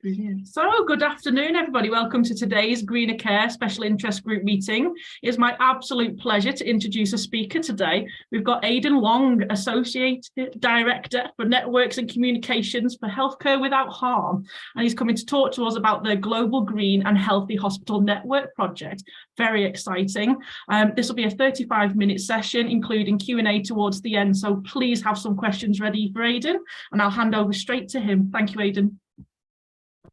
Brilliant. So good afternoon, everybody. Welcome to today's Greener Care Special Interest Group meeting. It's my absolute pleasure to introduce a speaker today. We've got Aidan Long, Associate Director for Networks and Communications for Healthcare Without Harm. And he's coming to talk to us about the Global Green and Healthy Hospital Network project. Very exciting. This will be a 35-minute session, including Q&A towards the end. So please have some questions ready for Aidan, and I'll hand over straight to him. Thank you, Aidan.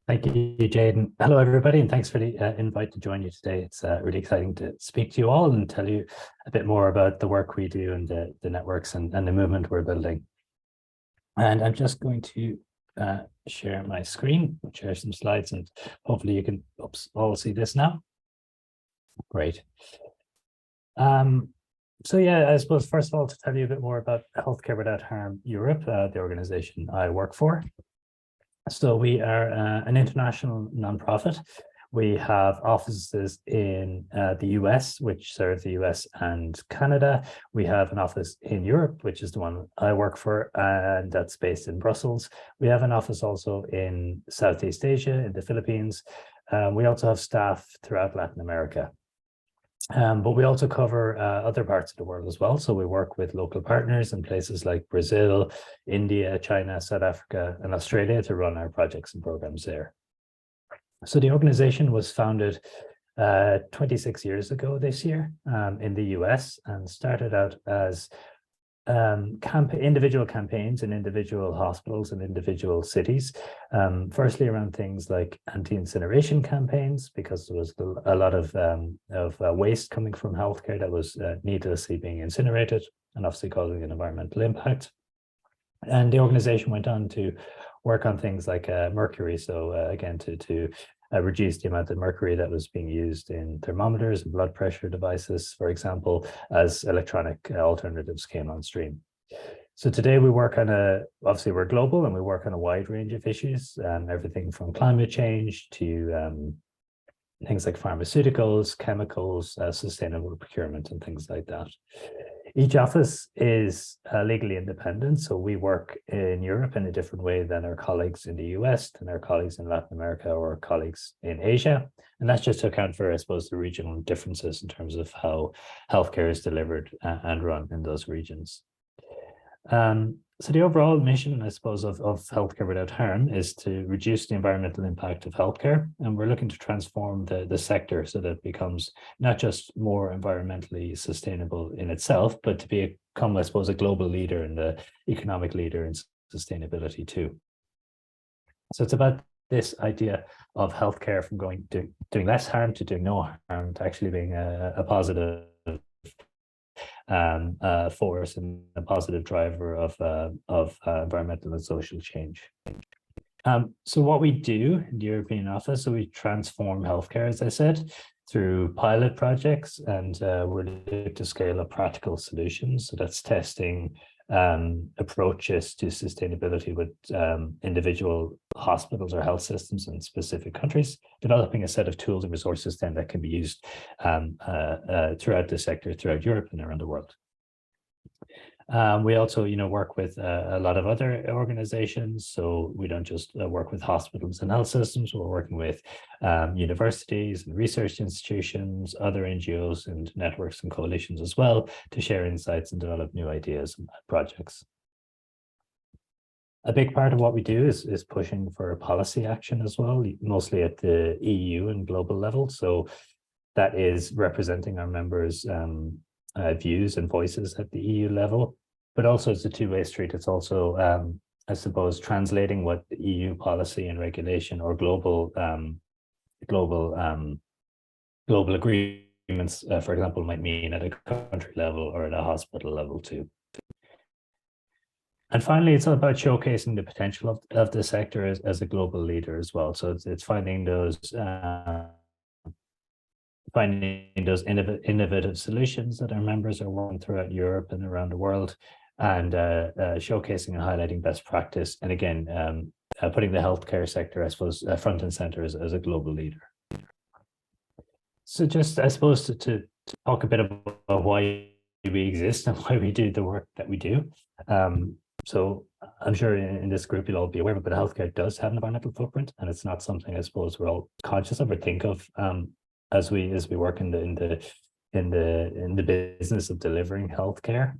Thank you, Jaden. Hello, everybody, and thanks for the invite to join you today. It's really exciting to speak to you all and tell you a bit more about the work we do and the networks and the movement we're building. And I'm just going to share my screen, share some slides, and hopefully you can all see this now. Great. So yeah, I suppose first of all, to tell you a bit more about Healthcare Without Harm Europe, the organization I work for. So we are an international nonprofit. We have offices in the US, which serve the US and Canada. We have an office in Europe, which is the one I work for, and that's based in Brussels. We have an office also in Southeast Asia, in the Philippines. We also have staff throughout Latin America. But we also cover other parts of the world as well. So we work with local partners in places like Brazil, India, China, South Africa, and Australia to run our projects and programs there. So the organization was founded 26 years ago this year in the US and started out as individual campaigns in individual hospitals and individual cities, firstly around things like anti-incineration campaigns, because there was a lot of waste coming from healthcare that was needlessly being incinerated and obviously causing an environmental impact. And the organization went on to work on things like mercury, so again to reduce the amount of mercury that was being used in thermometers and blood pressure devices, for example, as electronic alternatives came on stream. So today we work on obviously we're global and we work on a wide range of issues, everything from climate change to things like pharmaceuticals, chemicals, sustainable procurement and things like that. Each office is legally independent, so we work in Europe in a different way than our colleagues in the US, than our colleagues in Latin America or colleagues in Asia. And that's just to account for, I suppose, the regional differences in terms of how healthcare is delivered and run in those regions. So the overall mission, I suppose, of Healthcare Without Harm is to reduce the environmental impact of healthcare. And we're looking to transform the sector so that it becomes not just more environmentally sustainable in itself, but to become, I suppose, a global leader and the economic leader in sustainability too. So it's about this idea of healthcare from doing less harm to doing no harm to actually being a positive force and a positive driver of environmental and social change. So what we do in the European office, so we transform healthcare, as I said, through pilot projects, and we're looking to scale up practical solutions. So that's testing approaches to sustainability with individual hospitals or health systems in specific countries, developing a set of tools and resources then that can be used throughout the sector, throughout Europe and around the world. We also, work with a lot of other organizations. So we don't just work with hospitals and health systems. We're working with universities and research institutions, other NGOs and networks and coalitions as well to share insights and develop new ideas and projects. A big part of what we do is pushing for policy action as well, mostly at the EU and global level. So that is representing our members' views and voices at the EU level, but also it's a two-way street. It's also, I suppose, translating what the EU policy and regulation or global agreements, for example, might mean at a country level or at a hospital level too. And finally, it's all about showcasing the potential of the sector as a global leader as well. So it's finding those innovative solutions that our members are working throughout Europe and around the world, and showcasing and highlighting best practice. And again, putting the healthcare sector, I suppose, front and center as a global leader. So just, I suppose, to talk a bit about why we exist and why we do the work that we do. So I'm sure in this group you'll all be aware of, but healthcare does have an environmental footprint, and it's not something I suppose we're all conscious of or think of as we work in the business of delivering healthcare.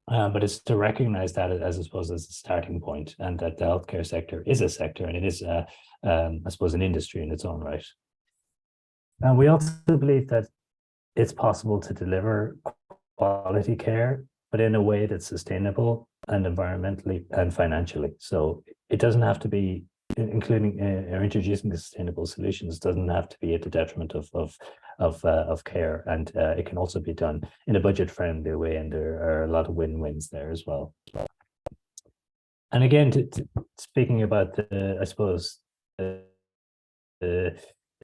But it's to recognize that as I suppose as a starting point, and that the healthcare sector is a sector, and it is I suppose an industry in its own right. And we also believe that it's possible to deliver quality care, but in a way that's sustainable and environmentally and financially. So it doesn't have to be, including or introducing the sustainable solutions, doesn't have to be at the detriment of care, and it can also be done in a budget-friendly way, and there are a lot of win-wins there as well. And again, speaking about I suppose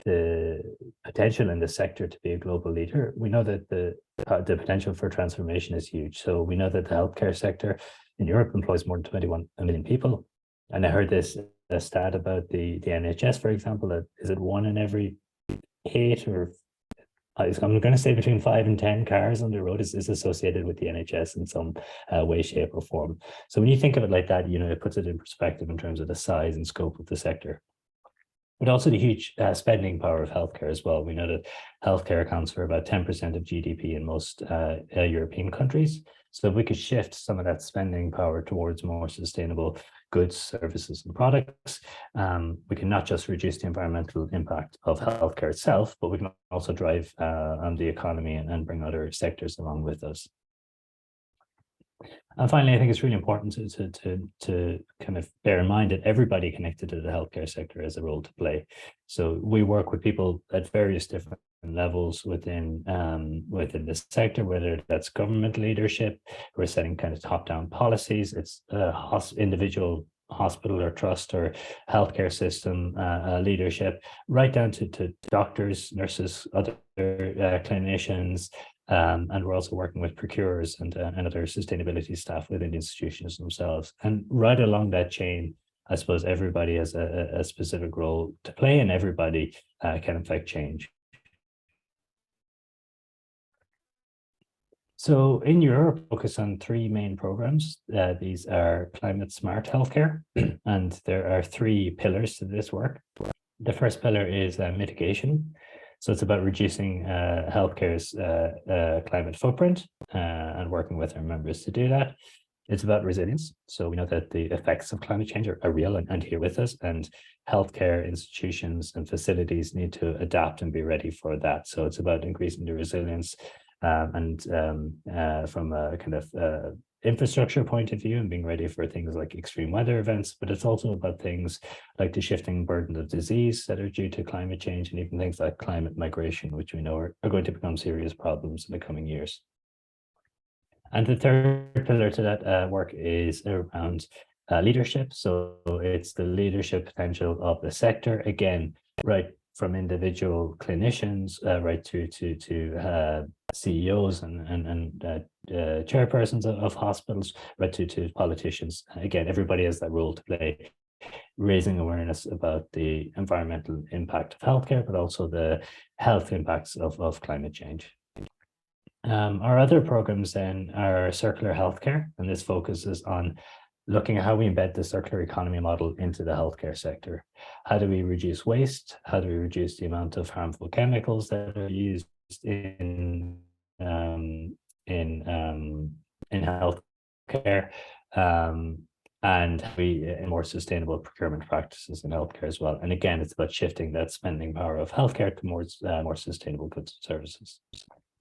the potential in the sector to be a global leader, we know that the potential for transformation is huge. So we know that the healthcare sector in Europe employs more than 21 million people. And I heard this a stat about the NHS, for example, that is it 1 in every 8, or I'm going to say between 5 and 10 cars on the road is associated with the NHS in some way, shape, or form. So when you think of it like that, it puts it in perspective in terms of the size and scope of the sector. But also the huge spending power of healthcare as well. We know that healthcare accounts for about 10% of GDP in most European countries. So if we could shift some of that spending power towards more sustainable goods, services, and products, we can not just reduce the environmental impact of healthcare itself, but we can also drive on the economy and bring other sectors along with us. And finally, I think it's really important to kind of bear in mind that everybody connected to the healthcare sector has a role to play. So we work with people at various different levels within the sector, whether that's government leadership, we're setting kind of top-down policies, it's individual hospital or trust or healthcare system leadership, right down to doctors, nurses, other clinicians. And we're also working with procurers and other sustainability staff within the institutions themselves. And right along that chain, I suppose everybody has a specific role to play, and everybody can affect change. So in Europe, focus on 3 main programs. These are climate smart healthcare, and there are 3 pillars to this work. The first pillar is mitigation. So it's about reducing healthcare's climate footprint and working with our members to do that. It's about resilience. So we know that the effects of climate change are real and here with us, and healthcare institutions and facilities need to adapt and be ready for that. So it's about increasing the resilience and from a kind of infrastructure point of view and being ready for things like extreme weather events, but it's also about things like the shifting burden of disease that are due to climate change, and even things like climate migration, which we know are going to become serious problems in the coming years. And the third pillar to that work is around leadership. So it's the leadership potential of the sector, again, right from individual clinicians right to CEOs and chairpersons of hospitals, right to politicians. Again, everybody has that role to play, raising awareness about the environmental impact of healthcare, but also the health impacts of climate change. Our other programs then are circular healthcare, and this focuses on looking at how we embed the circular economy model into the healthcare sector. How do we reduce waste? How do we reduce the amount of harmful chemicals that are used in healthcare, and more sustainable procurement practices in healthcare as well. And again, it's about shifting that spending power of healthcare towards more sustainable goods and services.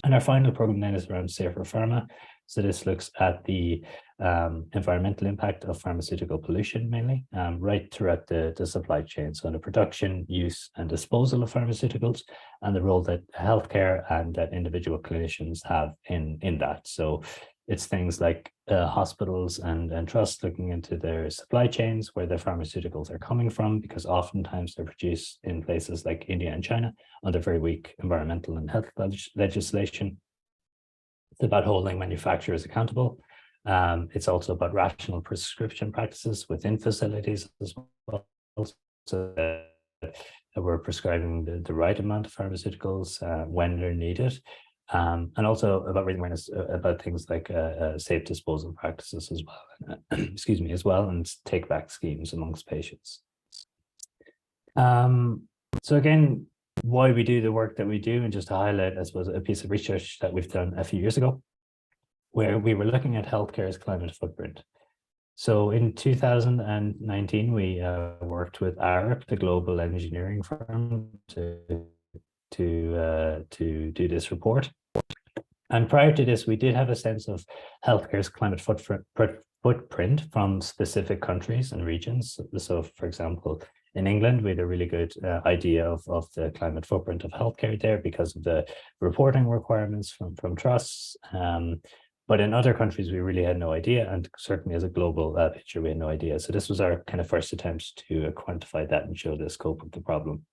And our final program then is around safer pharma. So this looks at the environmental impact of pharmaceutical pollution mainly, right throughout the supply chain. So in the production, use, and disposal of pharmaceuticals, and the role that healthcare and that individual clinicians have in that. So it's things like hospitals and trusts looking into their supply chains, where their pharmaceuticals are coming from, because oftentimes they're produced in places like India and China under very weak environmental and health legislation. It's about holding manufacturers accountable. It's also about rational prescription practices within facilities as well, so that we're prescribing the right amount of pharmaceuticals when they're needed. and also about raising awareness about things like safe disposal practices as well, excuse me, as well, and take back schemes amongst patients. So again, why we do the work that we do, and just to highlight, I suppose, a piece of research that we've done a few years ago, where we were looking at healthcare's climate footprint. So in 2019, we worked with ARP, the global engineering firm, to do this report. And prior to this, we did have a sense of healthcare's climate footprint from specific countries and regions. So, for example, in England, we had a really good idea of the climate footprint of healthcare there because of the reporting requirements from trusts. But in other countries, we really had no idea. And certainly as a global picture, we had no idea. So this was our kind of first attempt to quantify that and show the scope of the problem.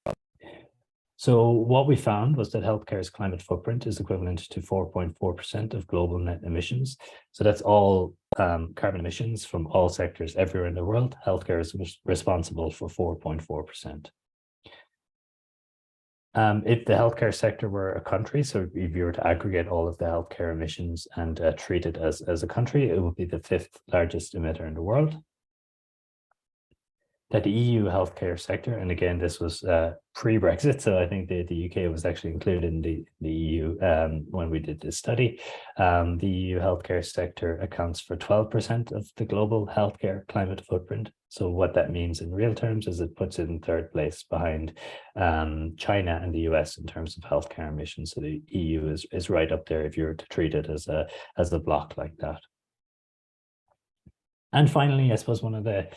So what we found was that healthcare's climate footprint is equivalent to 4.4% of global net emissions. So that's all carbon emissions from all sectors everywhere in the world. Healthcare is responsible for 4.4%. If the healthcare sector were a country, so if you were to aggregate all of the healthcare emissions and treat it as a country, it would be the 5th largest emitter in the world. That the EU healthcare sector, and again, this was pre-Brexit, so I think the UK was actually included in the EU when we did this study. The EU healthcare sector accounts for 12% of the global healthcare climate footprint. So what that means in real terms is it puts it in 3rd place behind China and the US in terms of healthcare emissions. So the EU is right up there if you were to treat it as a block like that. And finally, I suppose one of the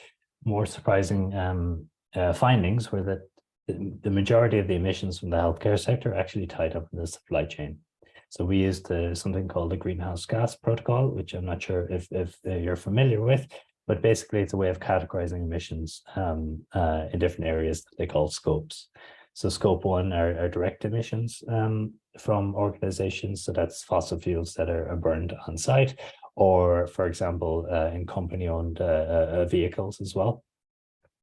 more surprising findings were that the majority of the emissions from the healthcare sector are actually tied up in the supply chain. So we used something called the greenhouse gas protocol, which I'm not sure if you're familiar with, but basically it's a way of categorizing emissions in different areas that they call scopes. So scope 1 are direct emissions from organizations. So that's fossil fuels that are burned on site, or for example, in company-owned vehicles as well.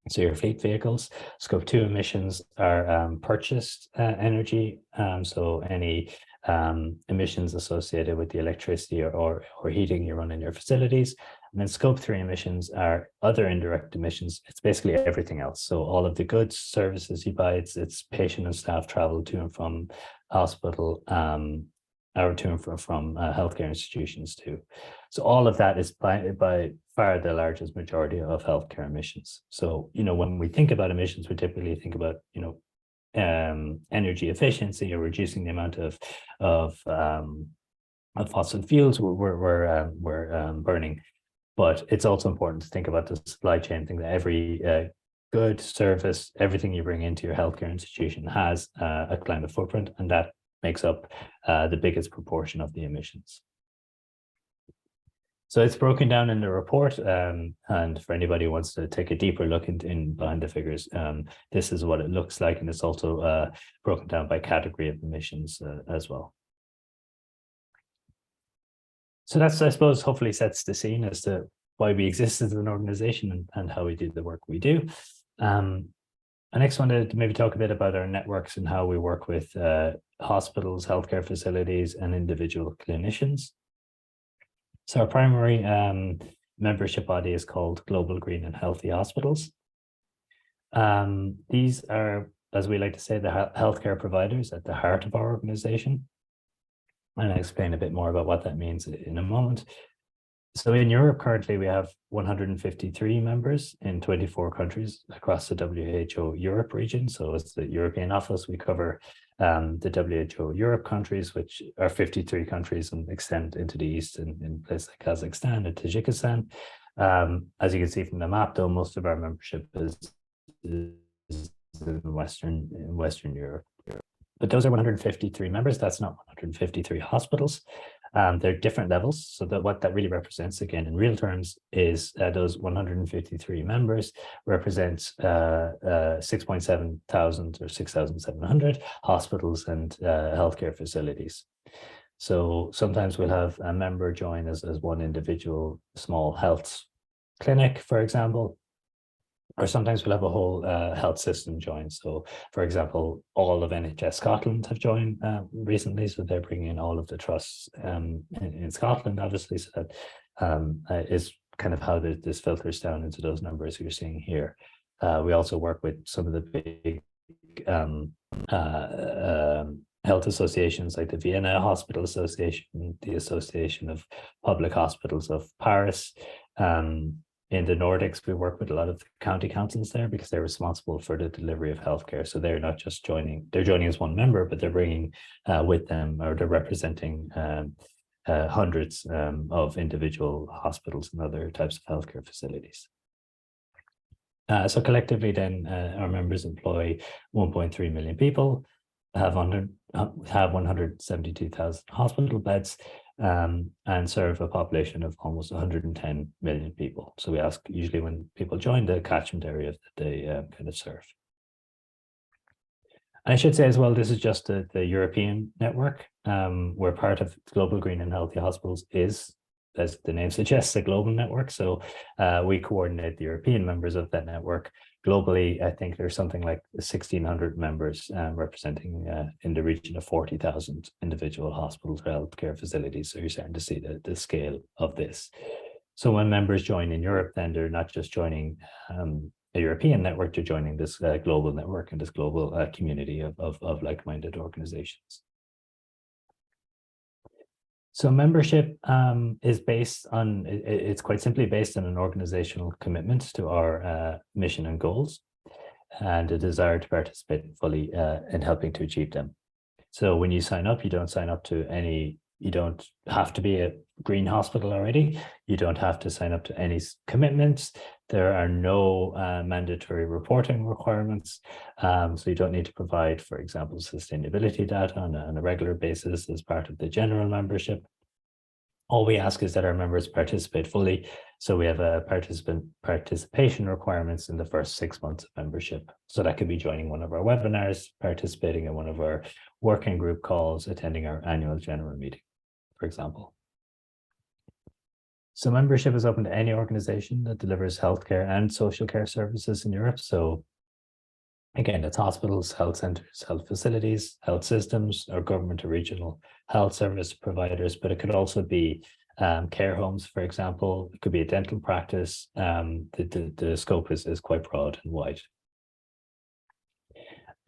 So your fleet vehicles. Scope 2 emissions are purchased energy. So any emissions associated with the electricity or heating you run in your facilities. And then scope 3 emissions are other indirect emissions. It's basically everything else. So all of the goods, services you buy, it's patient and staff travel to and from hospital, or to and from healthcare institutions too. So all of that is by far the largest majority of healthcare emissions. So, when we think about emissions, we typically think about, energy efficiency or reducing the amount of fossil fuels we're burning. But it's also important to think about the supply chain, think that every good service, everything you bring into your healthcare institution has a climate footprint, and that makes up the biggest proportion of the emissions. So it's broken down in the report, and for anybody who wants to take a deeper look in behind the figures, this is what it looks like, and it's also broken down by category of emissions as well. So that's, I suppose, hopefully sets the scene as to why we exist as an organization and how we do the work we do. I next wanted to maybe talk a bit about our networks and how we work with hospitals, healthcare facilities, and individual clinicians. So our primary membership body is called Global Green and Healthy Hospitals. These are, as we like to say, the healthcare providers at the heart of our organization. And I'll explain a bit more about what that means in a moment. So in Europe, currently, we have 153 members in 24 countries across the WHO Europe region. So as the European office, we cover the WHO Europe countries, which are 53 countries and extend into the east in places like Kazakhstan and Tajikistan. As you can see from the map, though, most of our membership is in Western Europe. But those are 153 members. That's not 153 hospitals. They're different levels. So what that really represents, again, in real terms, is those 153 members represents 6.7 thousand or 6,700 hospitals and healthcare facilities. So sometimes we'll have a member join as one individual small health clinic, for example. or sometimes we'll have a whole health system join. So, for example, all of NHS Scotland have joined recently, so they're bringing in all of the trusts in Scotland, obviously, so that is kind of how this filters down into those numbers you're seeing here. We also work with some of the big health associations like the Vienna Hospital Association, the Association of Public Hospitals of Paris. In the Nordics, we work with a lot of county councils there because they're responsible for the delivery of healthcare. So they're not just joining, they're joining as one member, but they're bringing with them, or they're representing hundreds of individual hospitals and other types of healthcare facilities. So collectively then, our members employ 1.3 million people, have 172,000 hospital beds, and serve a population of almost 110 million people. So we ask usually when people join the catchment area that they kind of serve. I should say as well, this is just the European network. We're part of Global Green and Healthy Hospitals is, as the name suggests, a global network. So we coordinate the European members of that network. Globally, I think there's something like 1,600 members representing in the region of 40,000 individual hospitals or healthcare facilities. So you're starting to see the scale of this. So when members join in Europe, then they're not just joining a European network, they're joining this global network and this global community of like-minded organizations. So membership is based on, it's quite simply based on an organizational commitment to our mission and goals, and a desire to participate fully in helping to achieve them. So when you sign up, you don't sign up to any, you don't have to be a green hospital already. You don't have to sign up to any commitments. There are no mandatory reporting requirements. So you don't need to provide, for example, sustainability data on a regular basis as part of the general membership. All we ask is that our members participate fully. So we have a participation requirements in the first 6 months of membership. So that could be joining one of our webinars, participating in one of our working group calls, attending our annual general meeting, for example. So membership is open to any organization that delivers healthcare and social care services in Europe. So again, it's hospitals, health centers, health facilities, health systems, or government or regional health service providers, but it could also be care homes, for example. It could be a dental practice. The scope is quite broad and wide.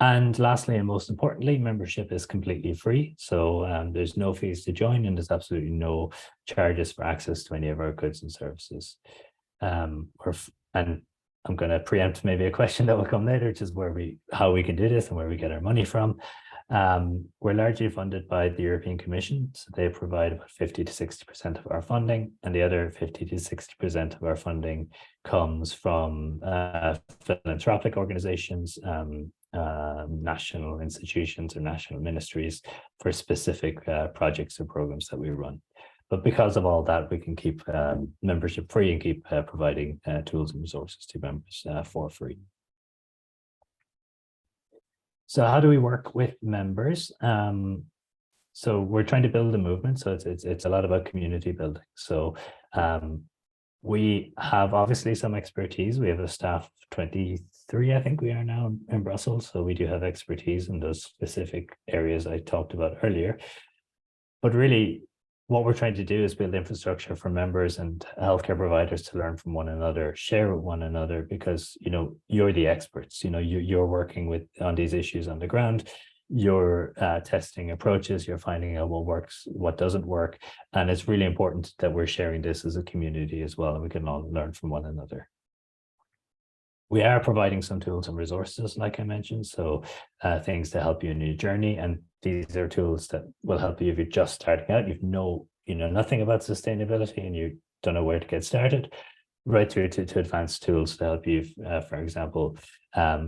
And lastly, and most importantly, membership is completely free. So there's no fees to join, and there's absolutely no charges for access to any of our goods and services. And I'm going to preempt maybe a question that will come later, which is how we can do this and where we get our money from. We're largely funded by the European Commission, so they provide about 50 to 60% of our funding, and the other 50 to 60% of our funding comes from philanthropic organizations, national institutions or national ministries for specific projects or programs that we run. But because of all that, we can keep membership free and keep providing tools and resources to members for free. So how do we work with members? So we're trying to build a movement. So it's a lot about community building. So we have obviously some expertise. We have a staff of 23, I think we are now in Brussels. So we do have expertise in those specific areas I talked about earlier. But really, what we're trying to do is build infrastructure for members and healthcare providers to learn from one another, share with one another, because you're the experts. You're working on these issues on the ground. You're testing approaches. You're finding out what works, what doesn't work, and it's really important that we're sharing this as a community as well, and we can all learn from one another. We are providing some tools and resources, like I mentioned, so things to help you in your journey. And these are tools that will help you if you're just starting out, you know nothing about sustainability and you don't know where to get started, right through to advanced tools to help you, for example,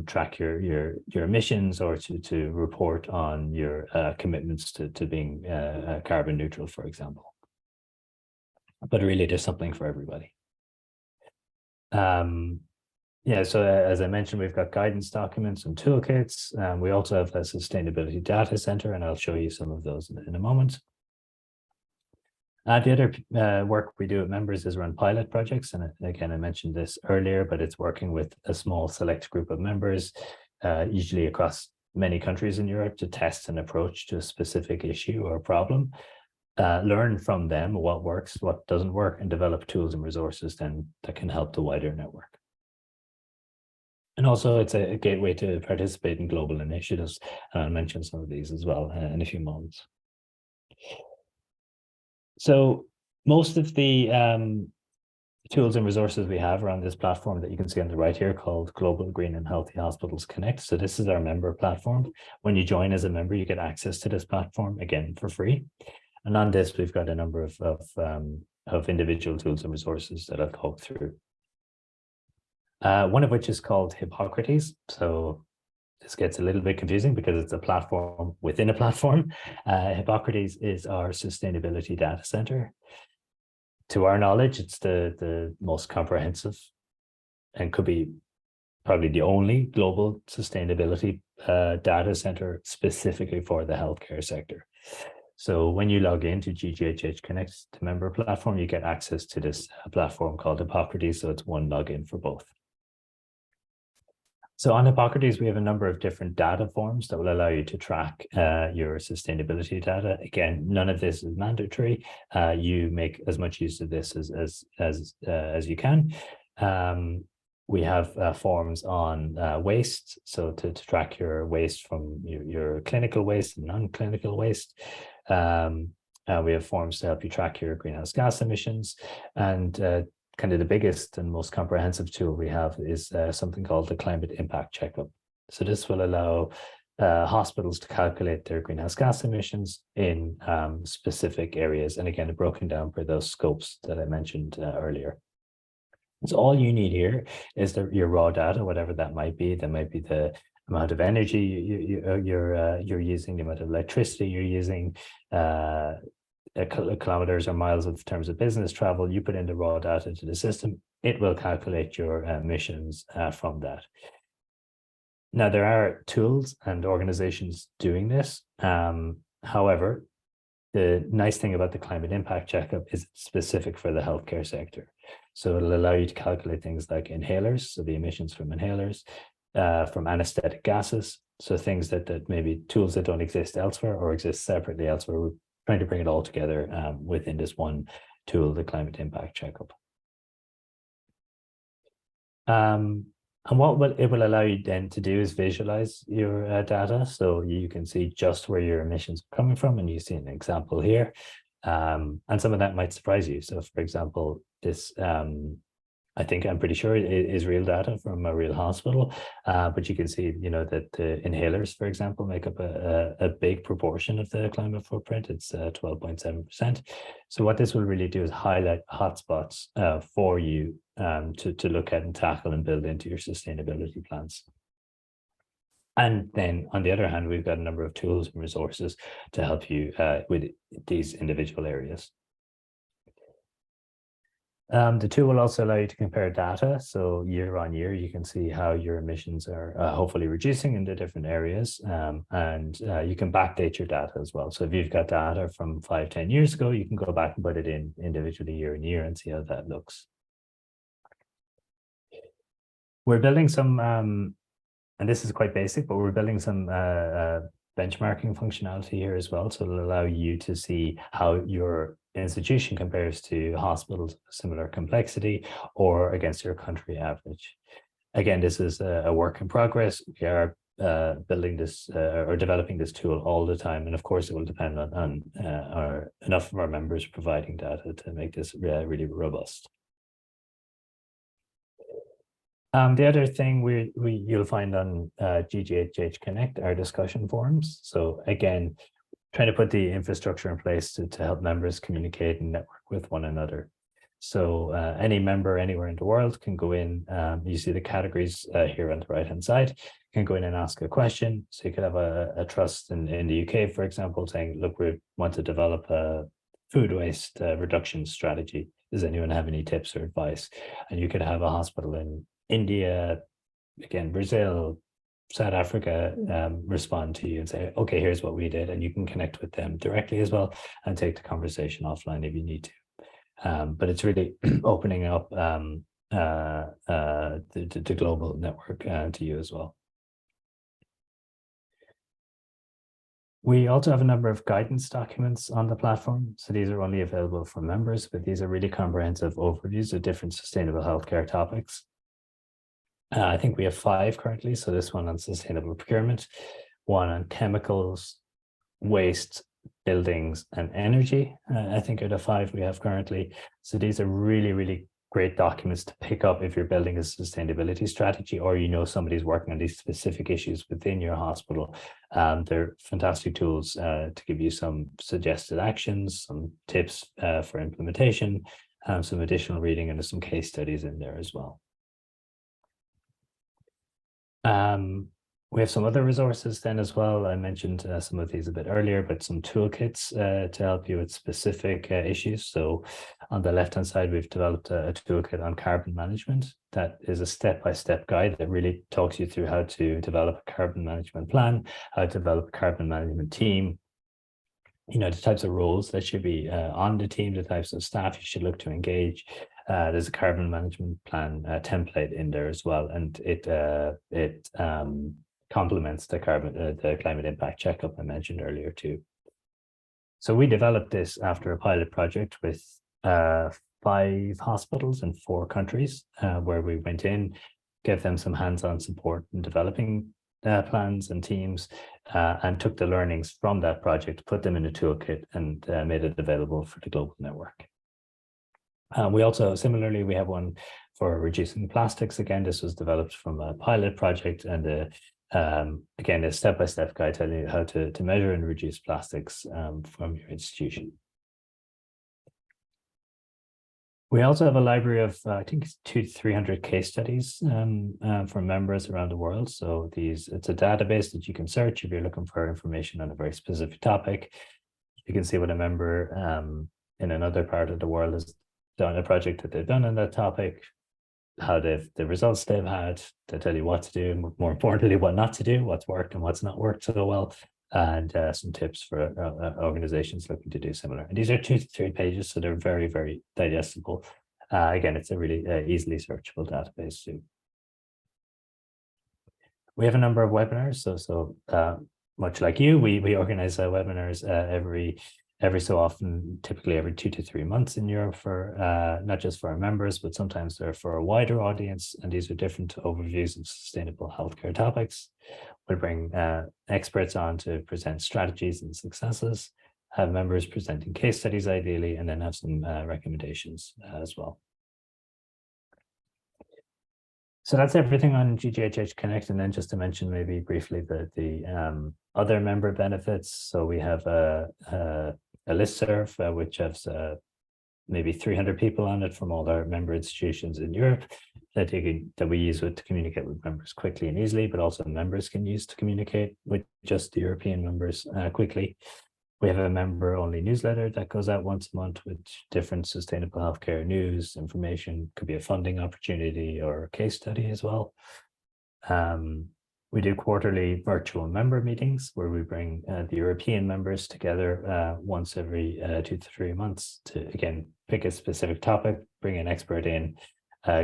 track your emissions, or to report on your commitments to being carbon neutral, for example. But really, there's something for everybody. Yeah, so as I mentioned, we've got guidance documents and toolkits. We also have a sustainability data center, and I'll show you some of those in a moment. The other work we do with members is run pilot projects. And again, I mentioned this earlier, but it's working with a small select group of members, usually across many countries in Europe, to test an approach to a specific issue or problem, learn from them what works, what doesn't work, and develop tools and resources then that can help the wider network. And also it's a gateway to participate in global initiatives. And I'll mention some of these as well in a few moments. So most of the tools and resources we have around this platform that you can see on the right here, called Global Green and Healthy Hospitals Connect. So this is our member platform. When you join as a member, you get access to this platform, again, for free. And on this, we've got a number of individual tools and resources that I'll talk through. One of which is called Hippocrates. So this gets a little bit confusing because it's a platform within a platform. Hippocrates is our sustainability data center. To our knowledge, it's the most comprehensive and could be probably the only global sustainability data center specifically for the healthcare sector. So when you log into GGHH Connect, the member platform, you get access to this platform called Hippocrates. So it's one login for both. So on Hippocrates, we have a number of different data forms that will allow you to track your sustainability data. Again, none of this is mandatory. You make as much use of this as you can. We have forms on waste, so to track your waste from your clinical waste and non-clinical waste. We have forms to help you track your greenhouse gas emissions, and kind of the biggest and most comprehensive tool we have is something called the Climate Impact Checkup. So this will allow hospitals to calculate their greenhouse gas emissions in specific areas. And again, broken down for those scopes that I mentioned earlier. So all you need here is your raw data, whatever that might be. That might be the amount of energy you're using, the amount of electricity you're using, kilometers or miles in terms of business travel. You put in the raw data to the system, it will calculate your emissions from that. Now, there are tools and organizations doing this. However, the nice thing about the Climate Impact Checkup is it's specific for the healthcare sector. So it'll allow you to calculate things like inhalers, so the emissions from inhalers, from anesthetic gases, so things that maybe tools that don't exist elsewhere or exist separately elsewhere. We're trying to bring it all together within this one tool, the Climate Impact Checkup. And what it will allow you then to do is visualize your data. So you can see just where your emissions are coming from, and you see an example here. And some of that might surprise you. So for example, this, I'm pretty sure it is real data from a real hospital, but you can see, that the inhalers, for example, make up a big proportion of the climate footprint. It's 12.7%. So what this will really do is highlight hotspots for you to look at and tackle and build into your sustainability plans. And then on the other hand, we've got a number of tools and resources to help you with these individual areas. The tool will also allow you to compare data. So year on year, you can see how your emissions are hopefully reducing in the different areas. And you can backdate your data as well. So if you've got data from 5-10 years ago, you can go back and put it in individually year on year and see how that looks. We're building some, and this is quite basic, but we're building some benchmarking functionality here as well. So it'll allow you to see how your institution compares to hospitals of similar complexity or against your country average. Again, this is a work in progress. We are building this or developing this tool all the time. And of course, it will depend on enough of our members providing data to make this really robust. The other thing you'll find on GGHH Connect are discussion forums. So again, trying to put the infrastructure in place to help members communicate and network with one another. So any member anywhere in the world can go in. You see the categories here on the right-hand side, can go in and ask a question. So you could have a trust in the UK, for example, saying, look, we want to develop a food waste reduction strategy. Does anyone have any tips or advice? And you could have a hospital in India, again, Brazil, South Africa respond to you and say, okay, here's what we did, and you can connect with them directly as well and take the conversation offline if you need to. But it's really opening up the global network to you as well. We also have a number of guidance documents on the platform. So these are only available for members, but these are really comprehensive overviews of different sustainable healthcare topics. I think we have 5 currently. So this one on sustainable procurement, one on chemicals, waste, buildings, and energy, I think are the 5 we have currently. So these are really, really great documents to pick up if you're building a sustainability strategy, or you know somebody's working on these specific issues within your hospital. They're fantastic tools to give you some suggested actions, some tips for implementation, some additional reading, and there's some case studies in there as well. We have some other resources then as well. I mentioned some of these a bit earlier, but some toolkits to help you with specific issues. So on the left-hand side, we've developed a toolkit on carbon management. That is a step-by-step guide that really talks you through how to develop a carbon management plan, how to develop a carbon management team, you know, the types of roles that should be on the team, the types of staff you should look to engage. There's a carbon management plan template in there as well, and it complements the climate impact checkup I mentioned earlier too. So we developed this after a pilot project with 5 hospitals in 4 countries, where we went in, gave them some hands-on support in developing plans and teams, and took the learnings from that project, put them in a toolkit, and made it available for the global network. We also, similarly, we have one for reducing plastics. Again, this was developed from a pilot project, and again, a step-by-step guide telling you how to measure and reduce plastics from your institution. We also have a library of, I think it's 200 to 300 case studies from members around the world. So it's a database that you can search if you're looking for information on a very specific topic. You can see what a member in another part of the world has done, a project that they've done on that topic, how the results they've had. They tell you what to do, and more importantly, what not to do, what's worked and what's not worked so well, and some tips for organizations looking to do similar. And these are 2 to 3 pages, so they're very, very digestible. Again, it's a really easily searchable database too. We have a number of webinars, so much like you, we organize webinars every so often, typically every 2 to 3 months in Europe, for not just for our members, but sometimes they're for a wider audience. And these are different overviews of sustainable healthcare topics. We bring experts on to present strategies and successes, have members presenting case studies ideally, and then have some recommendations as well. So that's everything on GGHH Connect. And then just to mention maybe briefly the other member benefits. So we have a listserv which has maybe 300 people on it from all our member institutions in Europe that we use to communicate with members quickly and easily, but also members can use to communicate with just the European members quickly. We have a member-only newsletter that goes out once a month with different sustainable healthcare news, information, could be a funding opportunity or a case study as well. We do quarterly virtual member meetings where we bring the European members together once every 2 to 3 months to, again, pick a specific topic, bring an expert in,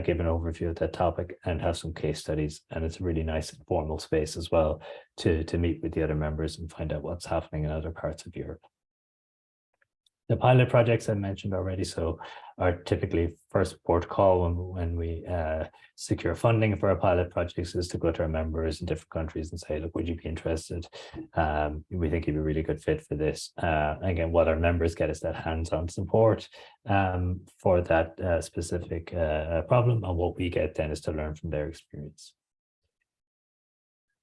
give an overview of that topic, and have some case studies. And it's a really nice informal space as well to meet with the other members and find out what's happening in other parts of Europe. The pilot projects I mentioned already, so are typically first port of call when we secure funding for our pilot projects is to go to our members in different countries and say, look, would you be interested? We think you'd be a really good fit for this. Again, what our members get is that hands-on support for that specific problem, and what we get then is to learn from their experience.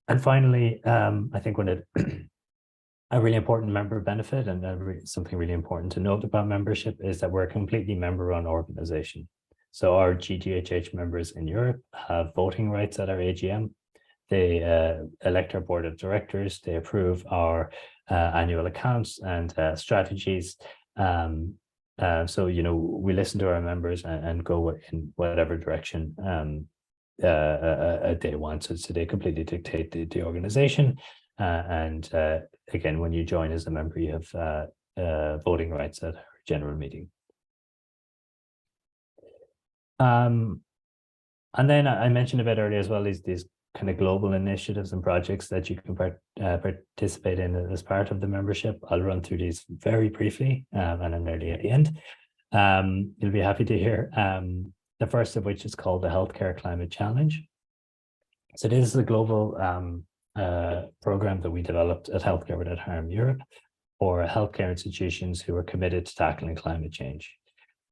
And finally, I think a really important member benefit and something really important to note about membership is that we're a completely member-run organization. So our GGHH members in Europe have voting rights at our AGM. They elect our board of directors. They approve our annual accounts and strategies. So, you know, we listen to our members and go in whatever direction day one. So they completely dictate the organization. Again, when you join as a member, you have voting rights at our general meeting. And then I mentioned a bit earlier as well, these kind of global initiatives and projects that you can participate in as part of the membership. I'll run through these very briefly, and I'm nearly at the end. You'll be happy to hear. The first of which is called the Healthcare Climate Challenge. So this is a global program that we developed at Healthcare Without Harm Europe for healthcare institutions who are committed to tackling climate change.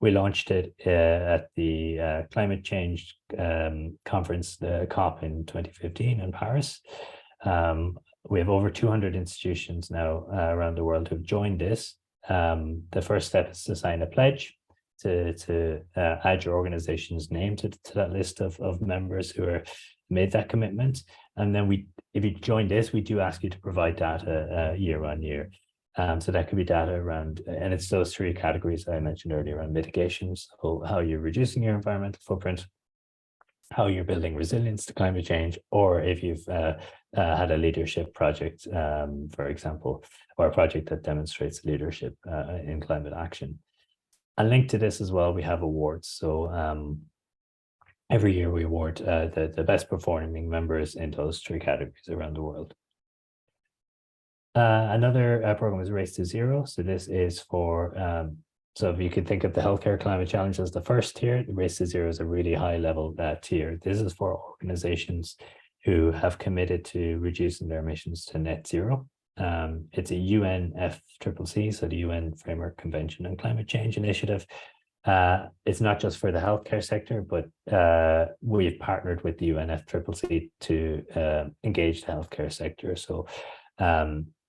We launched it at the climate change conference, the COP in 2015 in Paris. We have over 200 institutions now around the world who've joined this. The first step is to sign a pledge to add your organization's name to that list of members who are made that commitment. And then if you join this, we do ask you to provide data year on year. So that could be data around, and it's those three categories I mentioned earlier around mitigations, so how you're reducing your environmental footprint, how you're building resilience to climate change, or if you've had a leadership project, for example, or a project that demonstrates leadership in climate action. And linked to this as well, we have awards. So every year we award the best performing members in those three categories around the world. Another program is Race to Zero. So this is for, so if you could think of the Healthcare Climate Challenge as the first tier, the Race to Zero is a really high level tier. This is for organizations who have committed to reducing their emissions to net zero. It's a UNFCCC, so the UN Framework Convention on Climate Change Initiative. It's not just for the healthcare sector, but we've partnered with the UNFCCC to engage the healthcare sector. So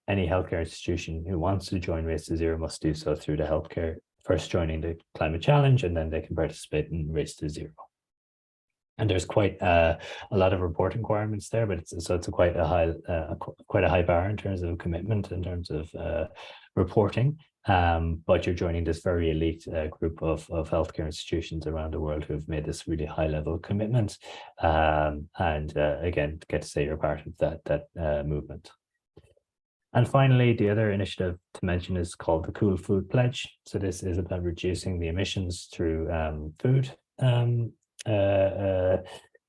any healthcare institution who wants to join Race to Zero must do so through the healthcare, first joining the Climate Challenge, and then they can participate in Race to Zero. And there's quite a lot of reporting requirements there, but it's quite a high bar in terms of commitment, in terms of reporting. But you're joining this very elite group of healthcare institutions around the world who have made this really high level commitment, and again, get to say you're part of that movement. And finally, the other initiative to mention is called the Cool Food Pledge. So this is about reducing the emissions through food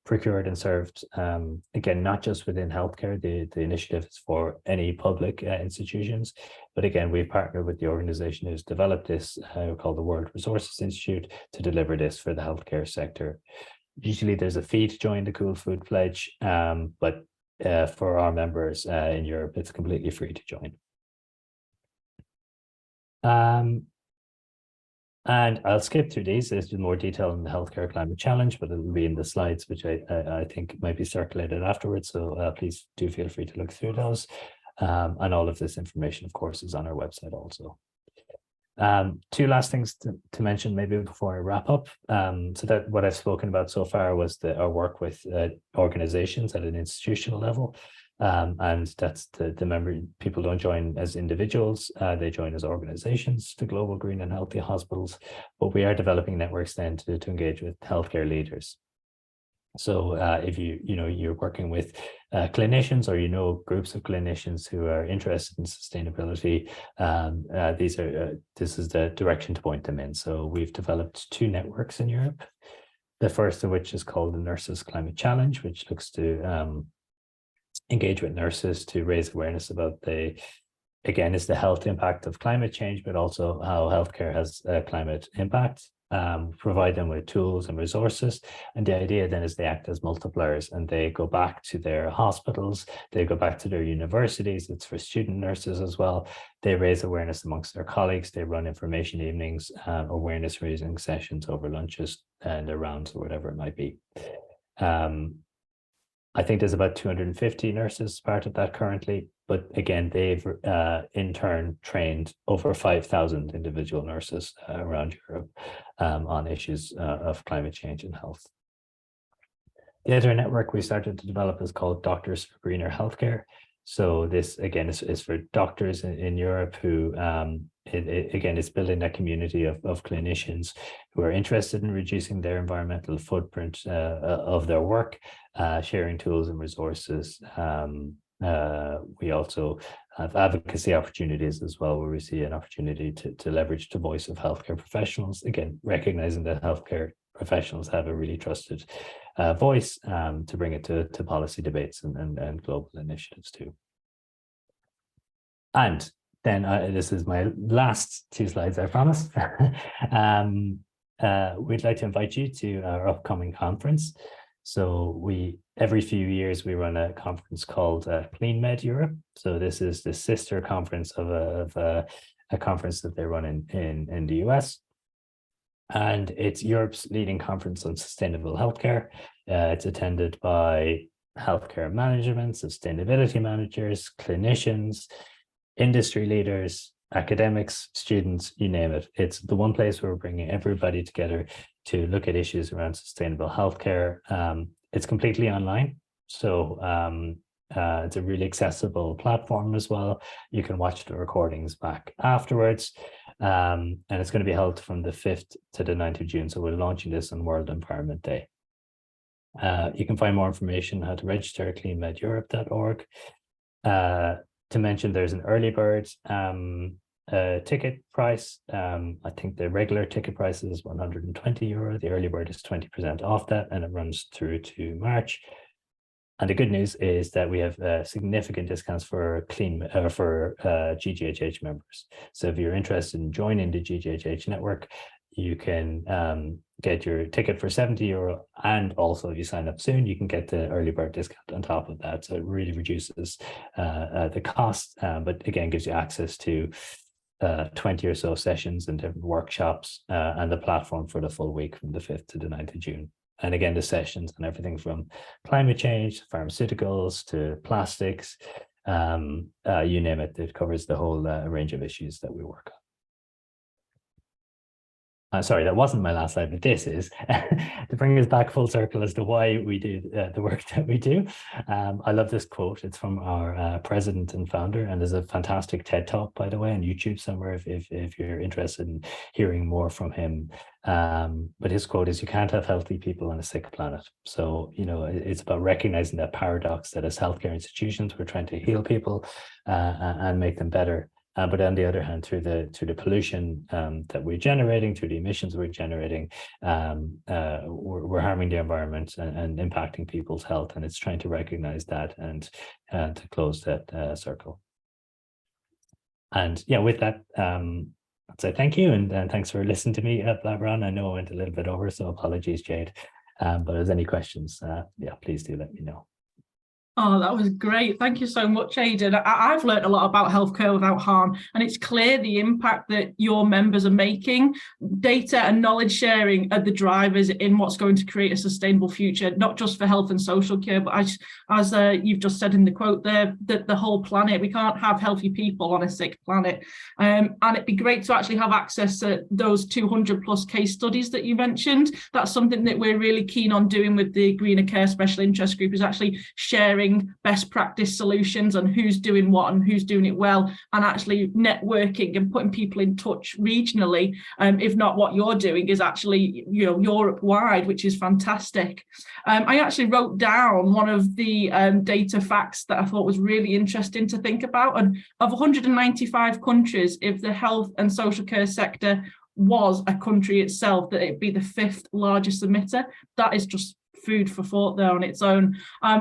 procured and served. Again, not just within healthcare, the initiative is for any public institutions. But again, we've partnered with the organization who's developed this, called the World Resources Institute, to deliver this for the healthcare sector. Usually there's a fee to join the Cool Food Pledge, but for our members in Europe, it's completely free to join. And I'll skip through these. There's more detail on the Healthcare Climate Challenge, but it'll be in the slides, which I think might be circulated afterwards. So please do feel free to look through those. And all of this information, of course, is on our website also. Two last things to mention maybe before I wrap up. So that what I've spoken about so far was our work with organizations at an institutional level. And that's the member, people don't join as individuals, they join as organizations, the Global Green and Healthy Hospitals, but we are developing networks then to engage with healthcare leaders. So if you're working with clinicians, or groups of clinicians who are interested in sustainability, this is the direction to point them in. So we've developed two networks in Europe. The first of which is called the Nurses Climate Challenge, which looks to engage with nurses to raise awareness about it's the health impact of climate change, but also how healthcare has a climate impact. Provide them with tools and resources. And the idea then is they act as multipliers, and they go back to their hospitals, they go back to their universities. It's for student nurses as well. They raise awareness amongst their colleagues. They run information evenings, awareness raising sessions over lunches and their rounds or whatever it might be. I think there's about 250 nurses part of that currently, but again, they've in turn trained over 5,000 individual nurses around Europe on issues of climate change and health. The other network we started to develop is called Doctors for Greener Healthcare. So this again is for doctors in Europe who again, it's building that community of clinicians who are interested in reducing their environmental footprint of their work, sharing tools and resources. We also have advocacy opportunities as well, where we see an opportunity to leverage the voice of healthcare professionals, again, recognizing that healthcare professionals have a really trusted voice to bring it to policy debates and global initiatives too. And then this is my last 2 slides, I promise. We'd like to invite you to our upcoming conference. So every few years we run a conference called Clean Med Europe. So this is the sister conference of a conference that they run in the US. And it's Europe's leading conference on sustainable healthcare. It's attended by healthcare management, sustainability managers, clinicians, industry leaders, academics, students, you name it. It's the one place where we're bringing everybody together to look at issues around sustainable healthcare. It's completely online, so it's a really accessible platform as well. You can watch the recordings back afterwards, and it's going to be held from the 5th to the 9th of June. So we're launching this on World Environment Day. You can find more information on how to register at cleanmedeurope.org. To mention, there's an early bird ticket price. I think the regular ticket price is €120. The early bird is 20% off that, and it runs through to March. And the good news is that we have significant discounts for GGHH members. So if you're interested in joining the GGHH network, you can get your ticket for €70, and also if you sign up soon, you can get the early bird discount on top of that. So it really reduces the cost, but again, gives you access to 20 or so sessions and different workshops, and the platform for the full week from the 5th to the 9th of June. And again, the sessions and everything from climate change, pharmaceuticals to plastics, you name it, it covers the whole range of issues that we work on. Sorry, that wasn't my last slide, but this is to bring us back full circle as to why we do the work that we do. I love this quote. It's from our president and founder, and there's a fantastic TED Talk, by the way, on YouTube somewhere if you're interested in hearing more from him. But his quote is, "You can't have healthy people on a sick planet." So, you know, it's about recognizing that paradox that as healthcare institutions, we're trying to heal people and make them better. But on the other hand, through the pollution that we're generating, through the emissions we're generating, we're harming the environment and impacting people's health. And it's trying to recognize that and to close that circle. And yeah, with that, I'd say thank you and thanks for listening to me blabber on. I know I went a little bit over, so apologies, Jade. But if there's any questions, yeah, please do let me know. Oh, that was great. Thank you so much, Aidan. I've learned a lot about healthcare without harm, and it's clear the impact that your members are making. Data and knowledge sharing are the drivers in what's going to create a sustainable future, not just for health and social care, but as you've just said in the quote there, the whole planet. We can't have healthy people on a sick planet. And it'd be great to actually have access to those 200 plus case studies that you mentioned. That's something that we're really keen on doing with the Greener Care Special Interest Group, is actually sharing best practice solutions on who's doing what and who's doing it well, and actually networking and putting people in touch regionally. If not, what you're doing is actually, you know, Europe wide, which is fantastic. I actually wrote down one of the data facts that I thought was really interesting to think about. And of 195 countries, if the health and social care sector was a country itself, that it'd be the 5th largest emitter. That is just food for thought there on its own.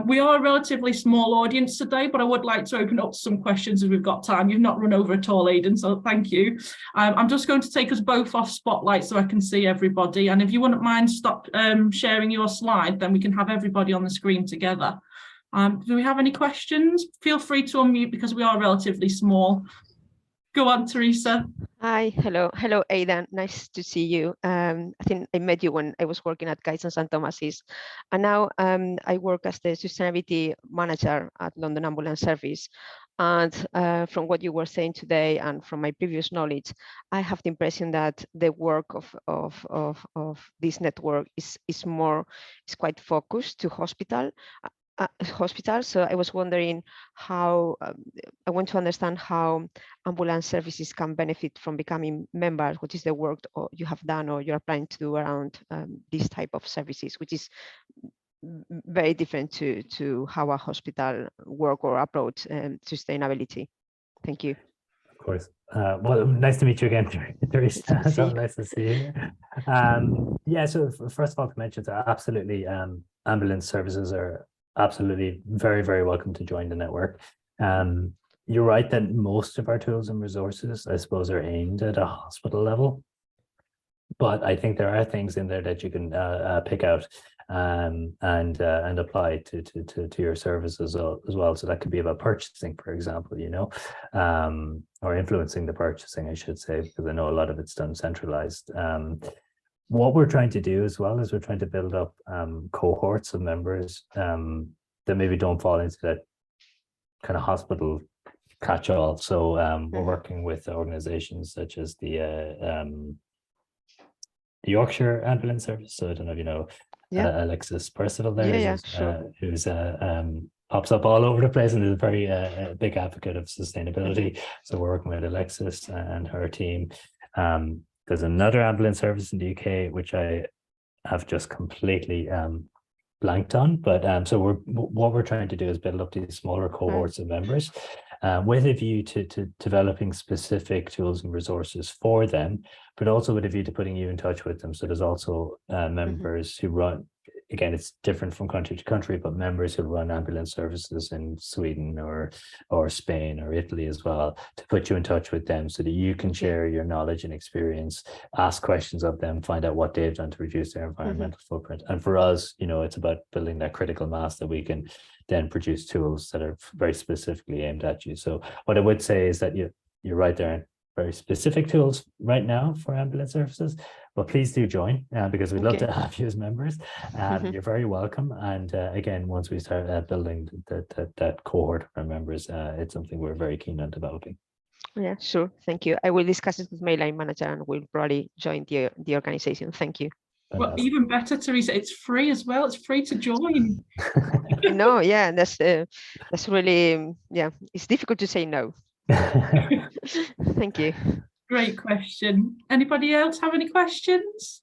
We are a relatively small audience today, but I would like to open up some questions if we've got time. You've not run over at all, Aidan, so thank you. I'm just going to take us both off spotlight so I can see everybody. And if you wouldn't mind stop sharing your slide, then we can have everybody on the screen together. Do we have any questions? Feel free to unmute because we are relatively small. Go on, Teresa. Hi, hello, Aidan. Nice to see you. I think I met you when I was working at Guy's and St. Thomas's, and now I work as the sustainability manager at London Ambulance Service. And from what you were saying today, and from my previous knowledge, I have the impression that the work of this network is quite focused to hospital. hospital. So I was wondering how, I want to understand how ambulance services can benefit from becoming members. What is the work you have done or you're planning to do around this type of services, which is very different to how a hospital work or approach sustainability. Thank you. Of course. Well, nice to meet you again, Teresa. So nice to see you. Yeah, so first of all, to mention that absolutely ambulance services are absolutely very, very welcome to join the network. You're right that most of our tools and resources, I suppose, are aimed at a hospital level. But I think there are things in there that you can pick out and apply to your services as well. So that could be about purchasing, for example, you know, or influencing the purchasing, I should say, because I know a lot of it's done centralized. What we're trying to do as well is we're trying to build up cohorts of members that maybe don't fall into that kind of hospital catch-all. So we're working with organizations such as the Yorkshire Ambulance Service. So I don't know if you know Alexis Percival there, who's pops up all over the place and is a very big advocate of sustainability. So we're working with Alexis and her team. There's another ambulance service in the UK, which I have just completely blanked on. But so what we're trying to do is build up these smaller cohorts of members with a view to developing specific tools and resources for them, but also with a view to putting you in touch with them. So there's also members who run, again, it's different from country to country, but members who run ambulance services in Sweden or Spain or Italy as well, to put you in touch with them so that you can share your knowledge and experience, ask questions of them, find out what they've done to reduce their environmental footprint. And for us, you know, it's about building that critical mass that we can then produce tools that are very specifically aimed at you. So what I would say is that you're right, there aren't very specific tools right now for ambulance services, but please do join because we'd love to have you as members. You're very welcome. And again, once we start building that cohort of our members, it's something we're very keen on developing. Yeah, sure. Thank you. I will discuss it with my line manager and we'll probably join the organization. Thank you. Well, even better, Teresa, it's free as well. It's free to join. No, yeah, that's really, yeah, it's difficult to say no. Thank you. Great question. Anybody else have any questions?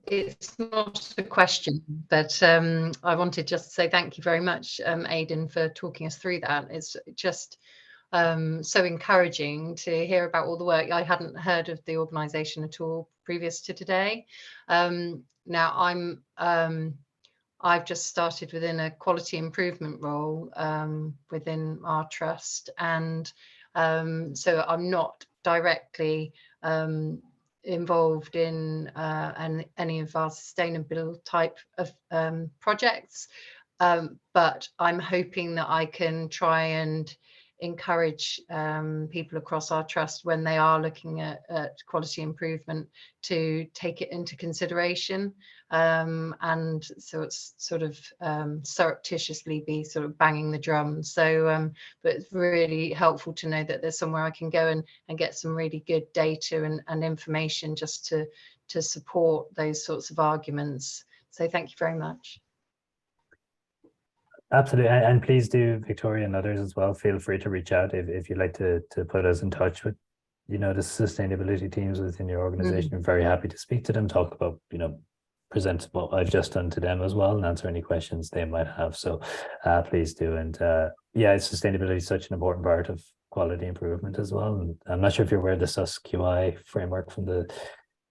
It's not a question, but I wanted just to say thank you very much, Aidan, for talking us through that. It's just so encouraging to hear about all the work. I hadn't heard of the organisation at all previous to today. Now I've just started within a quality improvement role within our trust, and so I'm not directly involved in any of our sustainable type of projects, but I'm hoping that I can try and encourage people across our trust when they are looking at quality improvement to take it into consideration, and so it's sort of surreptitiously be sort of banging the drum. So but it's really helpful to know that there's somewhere I can go and get some really good data and information just to support those sorts of arguments. So thank you very much. Absolutely, and please do, Victoria and others as well, feel free to reach out if you'd like to put us in touch with, you know, the sustainability teams within your organization. I'm very happy to speak to them, talk about, you know, present what I've just done to them as well, and answer any questions they might have. So please do. And yeah, sustainability is such an important part of quality improvement as well. And I'm not sure if you're aware of the SUSQI framework from the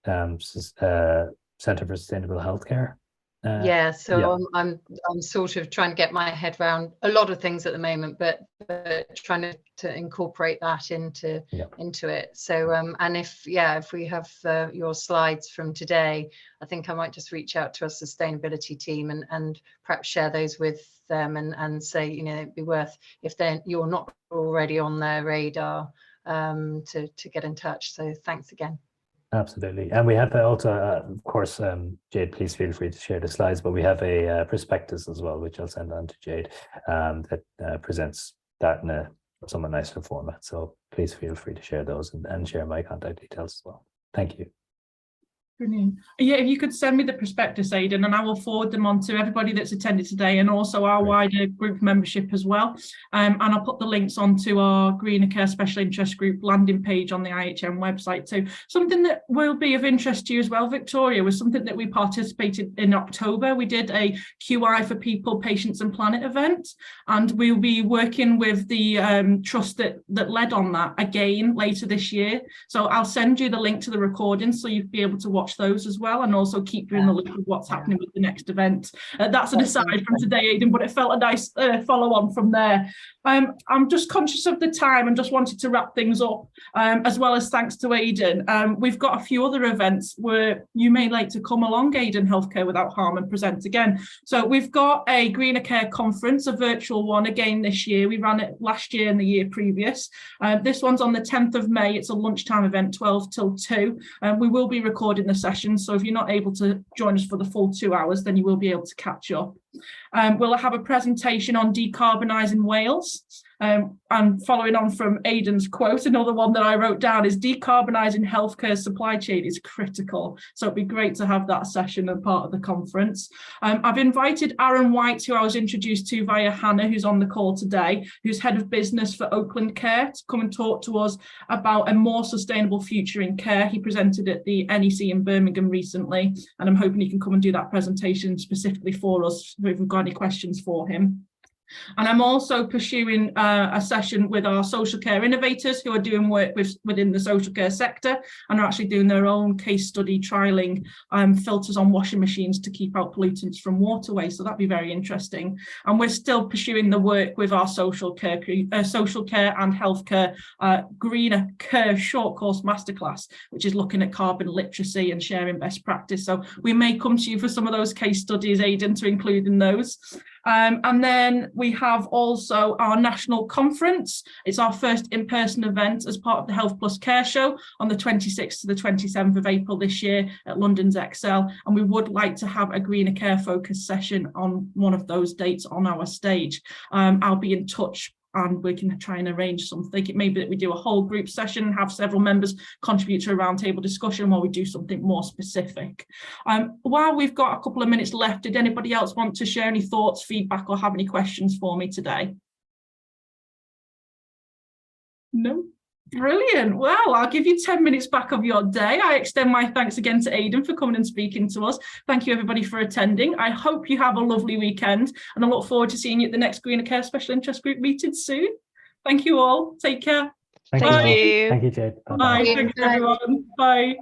Centre for Sustainable Healthcare. Yeah, so I'm sort of trying to get my head around a lot of things at the moment, but trying to incorporate that into it. So and if we have your slides from today, I think I might just reach out to our sustainability team and perhaps share those with them and say, you know, it'd be worth, if you're not already on their radar, to get in touch. So thanks again. Absolutely. And we have also, of course, Jade, please feel free to share the slides, but we have a prospectus as well, which I'll send on to Jade, that presents that in a somewhat nicer format. So please feel free to share those and share my contact details as well. Thank you. Brilliant. Yeah, if you could send me the prospectus, Aidan, and I will forward them on to everybody that's attended today and also our wider group membership as well. And I'll put the links onto our Greener Care Special Interest Group landing page on the IHM website too. Something that will be of interest to you as well, Victoria, was something that we participated in October. We did a QI for People, Patients and Planet event, and we'll be working with the trust that led on that again later this year. So I'll send you the link to the recording so you'll be able to watch those as well, and also keep you in the loop of what's happening with the next event. That's an aside from today, Aidan, but it felt a nice follow on from there. I'm just conscious of the time and just wanted to wrap things up, as well as thanks to Aidan. We've got a few other events where you may like to come along, Aidan Healthcare Without Harm, and present again. So we've got a Greener Care conference, a virtual one again this year. We ran it last year and the year previous. This one's on the 10th of May. It's a lunchtime event, 12 till 2. We will be recording the session, so if you're not able to join us for the full 2 hours, then you will be able to catch up. We'll have a presentation on decarbonising Wales. And following on from Aidan's quote, another one that I wrote down is decarbonising healthcare supply chain is critical. So it'd be great to have that session as part of the conference. I've invited Aaron White, who I was introduced to via Hannah, who's on the call today, who's head of business for Oakland Care, to come and talk to us about a more sustainable future in care. He presented at the NEC in Birmingham recently, and I'm hoping he can come and do that presentation specifically for us if we've got any questions for him. And I'm also pursuing a session with our social care innovators who are doing work within the social care sector and are actually doing their own case study trialling filters on washing machines to keep out pollutants from waterways. So that'd be very interesting. And we're still pursuing the work with our social care and healthcare Greener Care short course masterclass, which is looking at carbon literacy and sharing best practice. So we may come to you for some of those case studies, Aidan, to include in those. And then we have also our national conference. It's our first in-person event as part of the Health Plus Care Show on the 26th to the 27th of April this year at London's Excel. And we would like to have a Greener Care focus session on one of those dates on our stage. I'll be in touch and we can try and arrange something. It may be that we do a whole group session, have several members contribute to a roundtable discussion while we do something more specific. While we've got a couple of minutes left, did anybody else want to share any thoughts, feedback, or have any questions for me today? No? Brilliant. Well, I'll give you 10 minutes back of your day. I extend my thanks again to Aidan for coming and speaking to us. Thank you, everybody, for attending. I hope you have a lovely weekend, and I look forward to seeing you at the next Greener Care Special Interest Group meeting soon. Thank you all. Take care. Thank you. Thank you, Jade. Bye. Thanks, everyone. Bye.